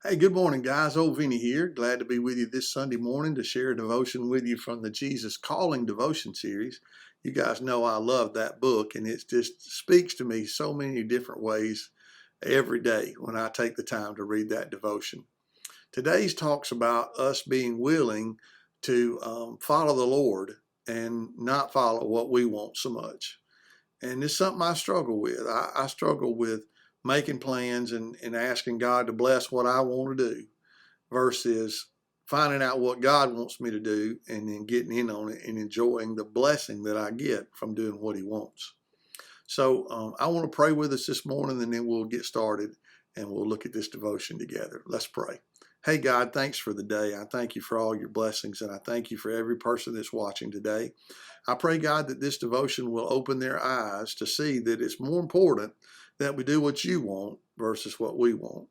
Hey, good morning, guys. Old Vinny here. Glad to be with you this Sunday morning to share a devotion with you from the Jesus Calling devotion series. You guys know I love that book, and it just speaks to me so many different ways every day when I take the time to read that devotion. Today's talks about us being willing to follow the Lord and not follow what we want so much. And it's something I struggle with. I struggle with making plans and asking God to bless what I want to do versus finding out what God wants me to do and then getting in on it and enjoying the blessing that I get from doing what He wants. So I want to pray with us this morning, and then we'll get started and we'll look at this devotion together. Let's pray. Hey, God, thanks for the day. I thank you for all your blessings, and I thank you for every person that's watching today. I pray, God, that this devotion will open their eyes to see that it's more important that we do what you want versus what we want.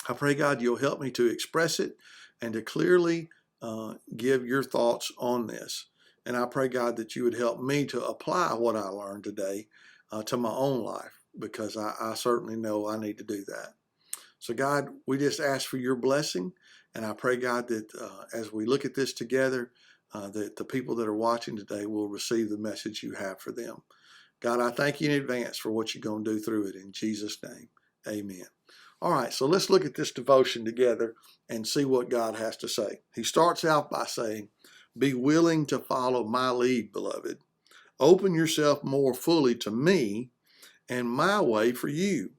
I pray, God, you'll help me to express it and to clearly give your thoughts on this. And I pray, God, that you would help me to apply what I learned today to my own life, because I certainly know I need to do that. So, God, we just ask for your blessing. And I pray, God, that as we look at this together, that the people that are watching today will receive the message you have for them. God, I thank you in advance for what you're going to do through it. In Jesus' name, amen. All right, so let's look at this devotion together and see what God has to say. He starts out by saying, be willing to follow my lead, beloved. Open yourself more fully to me and my way for you.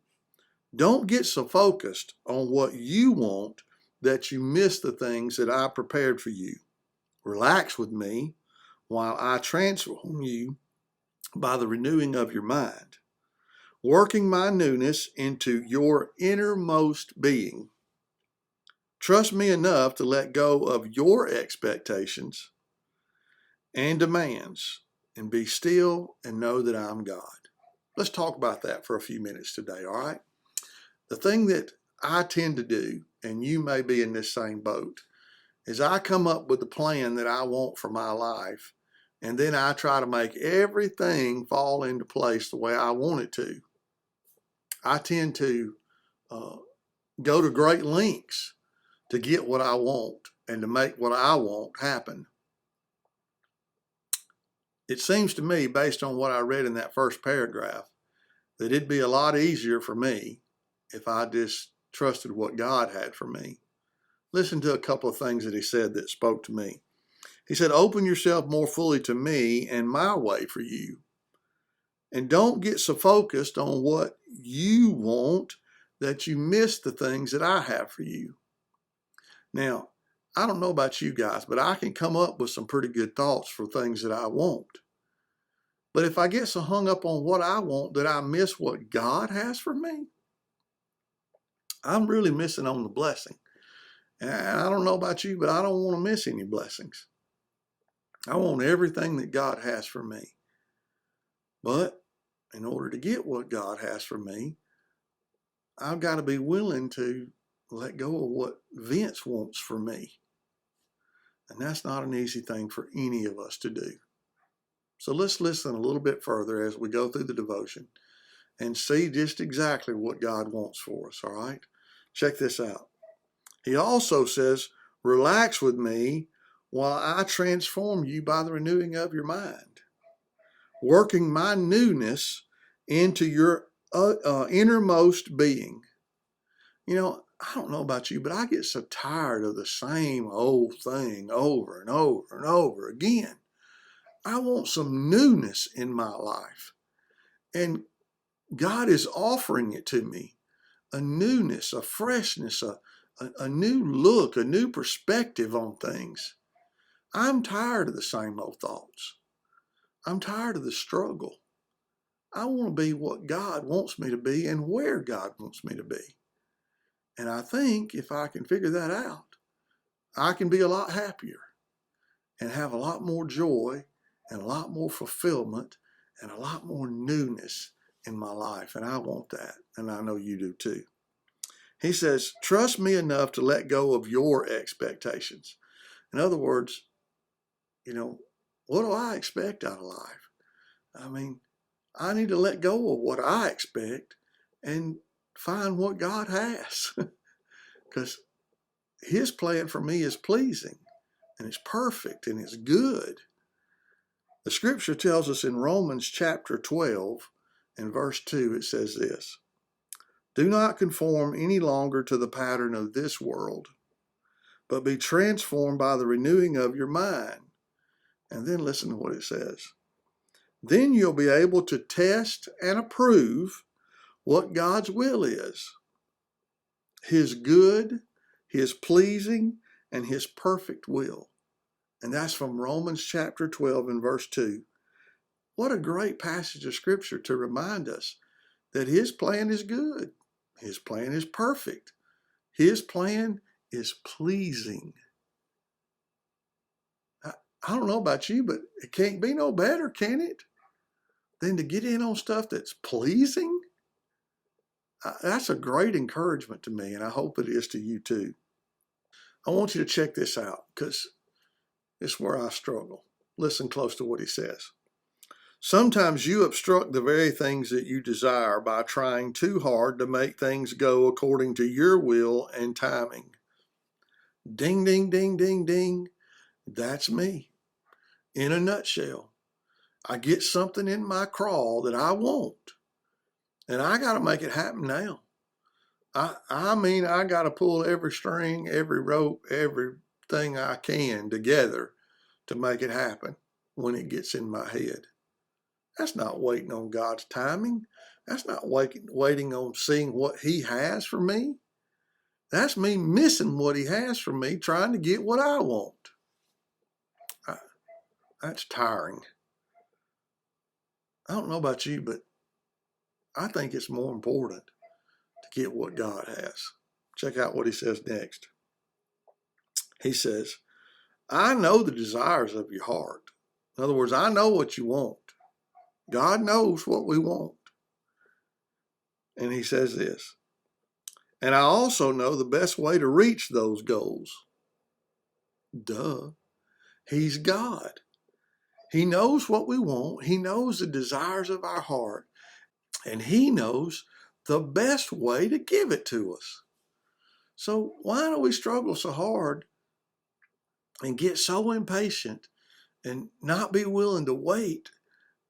Don't get so focused on what you want that you miss the things that I prepared for you. Relax with me while I transform you by the renewing of your mind, working my newness into your innermost being. Trust me enough to let go of your expectations and demands and be still and know that I'm God. Let's talk about that for a few minutes today, all right? The thing that I tend to do, and you may be in this same boat, is I come up with the plan that I want for my life, and then I try to make everything fall into place the way I want it to. I tend to uh, go to great lengths to get what I want and to make what I want happen. It seems to me, based on what I read in that first paragraph, that it'd be a lot easier for me if I just trusted what God had for me. Listen to a couple of things that he said that spoke to me. He said, open yourself more fully to me and my way for you. And don't get so focused on what you want that you miss the things that I have for you. Now, I don't know about you guys, but I can come up with some pretty good thoughts for things that I want. But if I get so hung up on what I want that I miss what God has for me, I'm really missing on the blessing. And I don't know about you, but I don't want to miss any blessings. I want everything that God has for me. But in order to get what God has for me, I've got to be willing to let go of what Vince wants for me. And that's not an easy thing for any of us to do. So let's listen a little bit further as we go through the devotion and see just exactly what God wants for us, all right? Check this out. He also says, relax with me while I transform you by the renewing of your mind, working my newness into your innermost being. You know, I don't know about you, but I get so tired of the same old thing over and over and over again. I want some newness in my life. And God is offering it to me. A newness, a freshness, a new look, a new perspective on things. I'm tired of the same old thoughts. I'm tired of the struggle. I want to be what God wants me to be and where God wants me to be. And I think if I can figure that out, I can be a lot happier and have a lot more joy and a lot more fulfillment and a lot more newness in my life. And I want that. And I know you do too. He says, trust me enough to let go of your expectations. In other words, what do I expect out of life? I mean, I need to let go of what I expect and find what God has. because his plan for me is pleasing and it's perfect and it's good. The scripture tells us in Romans chapter 12 and verse 2, it says this: do not conform any longer to the pattern of this world, but be transformed by the renewing of your mind. And then listen to what it says. Then you'll be able to test and approve what God's will is, his good, his pleasing, and his perfect will. And that's from Romans chapter 12 and verse 2. What a great passage of scripture to remind us that his plan is good. His plan is perfect. His plan is pleasing. I don't know about you, but it can't be no better, can it? Than to get in on stuff that's pleasing. That's a great encouragement to me, and I hope it is to you too. I want you to check this out because it's where I struggle. Listen close to what he says. Sometimes you obstruct the very things that you desire by trying too hard to make things go according to your will and timing. Ding, ding, ding, ding, ding. That's me. In a nutshell, I get something in my crawl that I want, and I got to make it happen now. I mean, I got to pull every string, every rope, everything I can together to make it happen when it gets in my head. That's not waiting on God's timing. That's not waiting on seeing what he has for me. That's me missing what he has for me, trying to get what I want. That's tiring. I don't know about you, but I think it's more important to get what God has. Check out what he says next. He says, I know the desires of your heart. In other words, I know what you want. God knows what we want. And he says this, and I also know the best way to reach those goals. Duh. He's God. He knows what we want. He knows the desires of our heart. And he knows the best way to give it to us. So why do we struggle so hard and get so impatient and not be willing to wait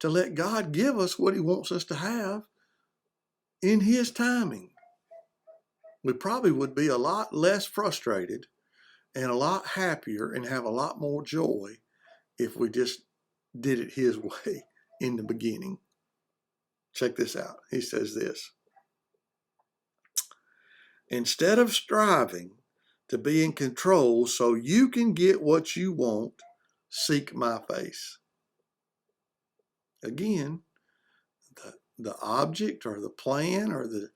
to let God give us what he wants us to have in his timing? We probably would be a lot less frustrated and a lot happier and have a lot more joy if we just did it his way in the beginning. Check this out. He says this: instead of striving to be in control so you can get what you want, seek my face. Again, the object or the plan or the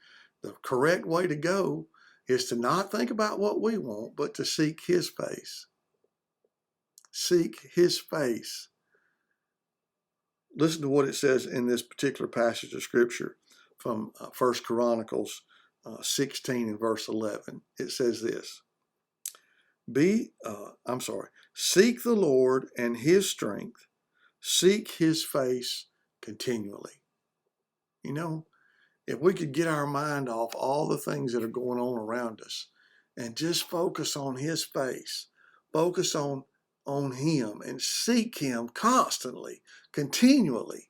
correct way to go is to not think about what we want, but to seek his face. Seek his face. Listen to what it says in this particular passage of scripture from 1 Chronicles 16 and verse 11. It says this: seek the Lord and his strength, seek his face continually. You know, if we could get our mind off all the things that are going on around us and just focus on his face, focus on him and seek him constantly, continually,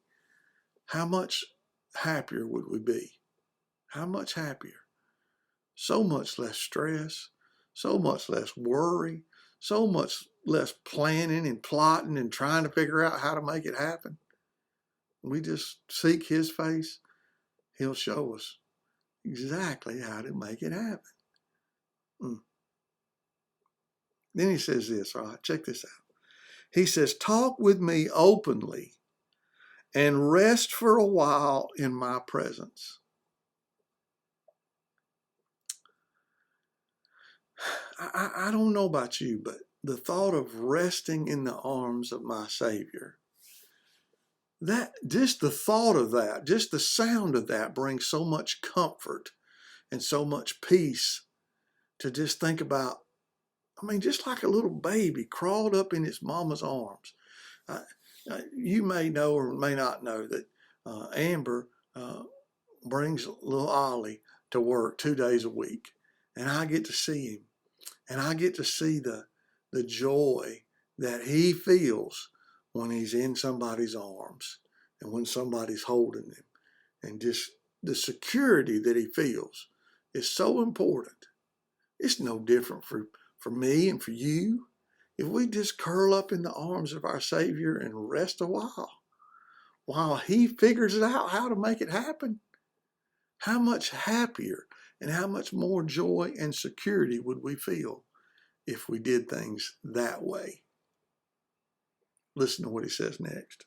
how much happier would we be? How much happier? So much less stress, so much less worry, so much less planning and plotting and trying to figure out how to make it happen. We just seek his face, he'll show us exactly how to make it happen. Then he says this, all right, check this out. He says, talk with me openly and rest for a while in my presence. I don't know about you, but the thought of resting in the arms of my Savior, that just the thought of that, just the sound of that brings so much comfort and so much peace to just think about. I mean, just like a little baby crawled up in its mama's arms. You may know or may not know that Amber brings little Ollie to work 2 days a week. and I get to see him, and I get to see the joy that he feels when he's in somebody's arms and when somebody's holding him, and just the security that he feels is so important. It's no different for me and for you. If we just curl up in the arms of our Savior and rest a while he figures out how to make it happen, how much happier and how much more joy and security would we feel if we did things that way? Listen to what he says next.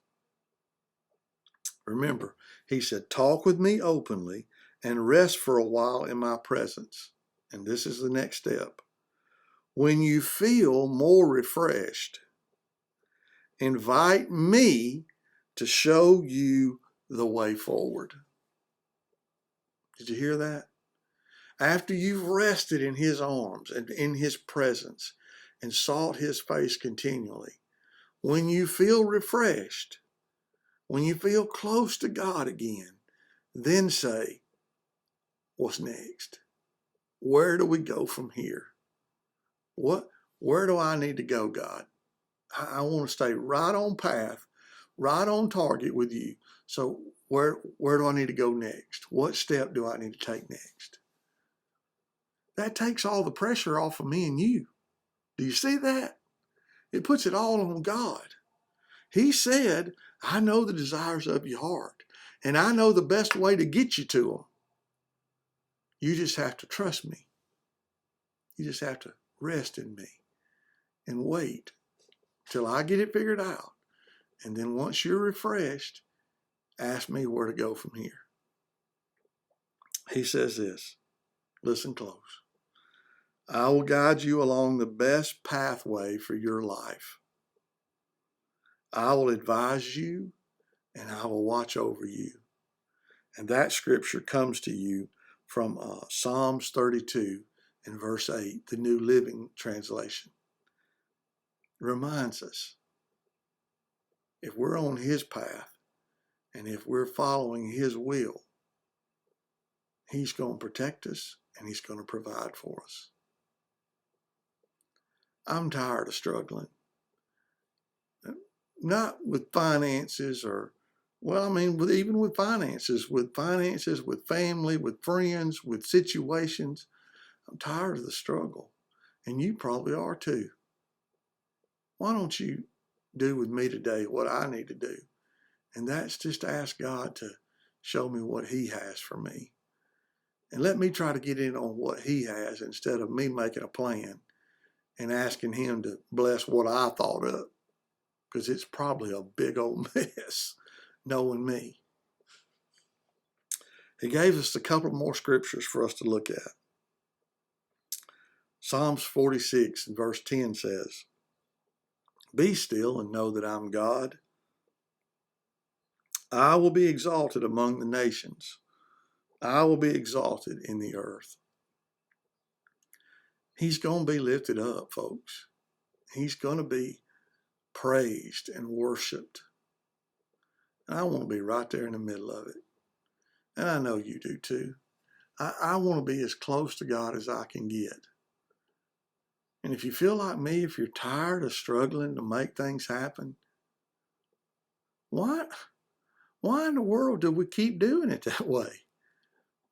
Remember, he said, talk with me openly and rest for a while in my presence. And this is the next step. When you feel more refreshed, invite me to show you the way forward. Did you hear that? After you've rested in his arms and in his presence and sought his face continually, when you feel refreshed, when you feel close to God again, then say, what's next? Where do we go from here? Where do I need to go, God? I want to stay right on path, right on target with you. So where do I need to go next? What step do I need to take next? That takes all the pressure off of me and you. Do you see that? It puts it all on God. He said, I know the desires of your heart, and I know the best way to get you to them. You just have to trust me. You just have to rest in me and wait till I get it figured out. And then once you're refreshed, ask me where to go from here. He says this, listen close. I will guide you along the best pathway for your life. I will advise you and I will watch over you. And that scripture comes to you from Psalms 32 and verse 8, the New Living Translation. It reminds us, if we're on his path and if we're following his will, he's going to protect us and he's going to provide for us. I'm tired of struggling. Not with finances even with finances, with family, with friends, with situations. I'm tired of the struggle. And you probably are too. Why don't you do with me today what I need to do? And that's just ask God to show me what he has for me. And let me try to get in on what he has instead of me making a plan and asking him to bless what I thought up. Because it's probably a big old mess, knowing me. He gave us a couple more scriptures for us to look at. Psalms 46 and verse 10 says, be still and know that I'm God. I will be exalted among the nations. I will be exalted in the earth. He's going to be lifted up, folks. He's going to be praised and worshiped. And I want to be right there in the middle of it. And I know you do too. I want to be as close to God as I can get. And if you feel like me, if you're tired of struggling to make things happen, why in the world do we keep doing it that way?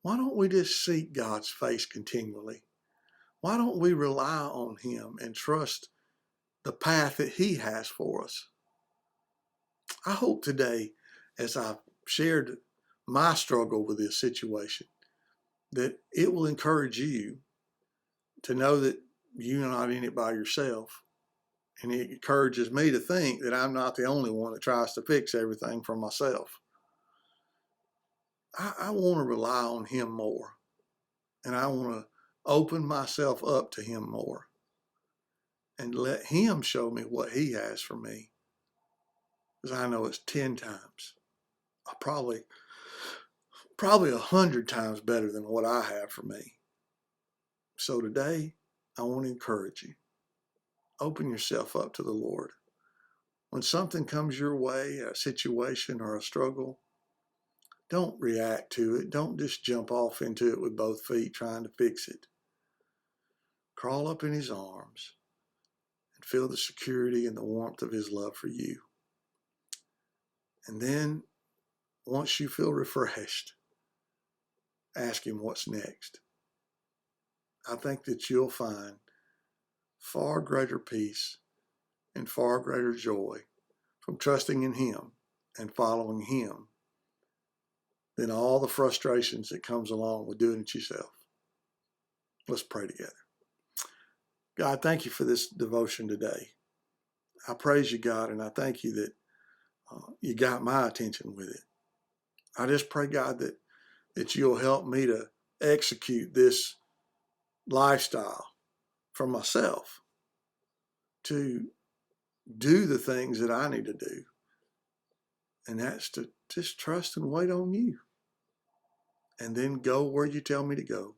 Why don't we just seek God's face continually? Why don't we rely on him and trust the path that he has for us? I hope today, as I've shared my struggle with this situation, that it will encourage you to know that you're not in it by yourself. And it encourages me to think that I'm not the only one that tries to fix everything for myself. I want to rely on him more. And I want to open myself up to him more. And let him show me what he has for me. Because I know it's 10 times, probably 100 times better than what I have for me. So today, I want to encourage you. Open yourself up to the Lord. When something comes your way, a situation or a struggle, don't react to it. Don't just jump off into it with both feet trying to fix it. crawl up in his arms, and feel the security and the warmth of his love for you. And then, once you feel refreshed, ask him what's next. I think that you'll find far greater peace and far greater joy from trusting in him and following him than all the frustrations that comes along with doing it yourself. Let's pray together. God, thank you for this devotion today. I praise you, God, and I thank you that you got my attention with it. I just pray, God, that you'll help me to execute this lifestyle for myself, to do the things that I need to do. And that's to just trust and wait on you. And then go where you tell me to go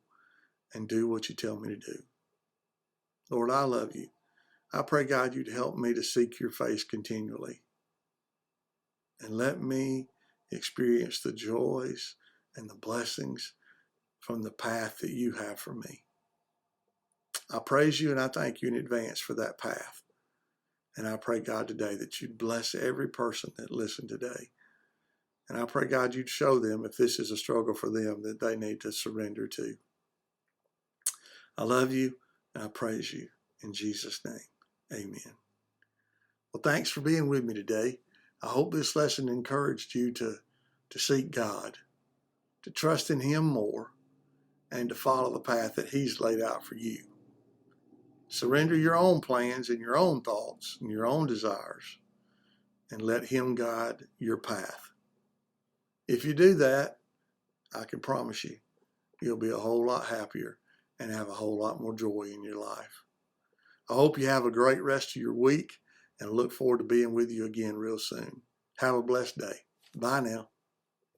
and do what you tell me to do. Lord, I love you. I pray, God, you'd help me to seek your face continually. And let me experience the joys and the blessings from the path that you have for me. I praise you and I thank you in advance for that path. And I pray, God, today that you'd bless every person that listened today. And I pray, God, you'd show them if this is a struggle for them that they need to surrender to. I love you and I praise you in Jesus' name. Amen. Well, thanks for being with me today. I hope this lesson encouraged you to seek God, to trust in him more, and to follow the path that he's laid out for you. Surrender your own plans and your own thoughts and your own desires, and let him guide your path. If you do that, I can promise you, you'll be a whole lot happier and have a whole lot more joy in your life. I hope you have a great rest of your week and look forward to being with you again real soon. Have a blessed day. Bye now.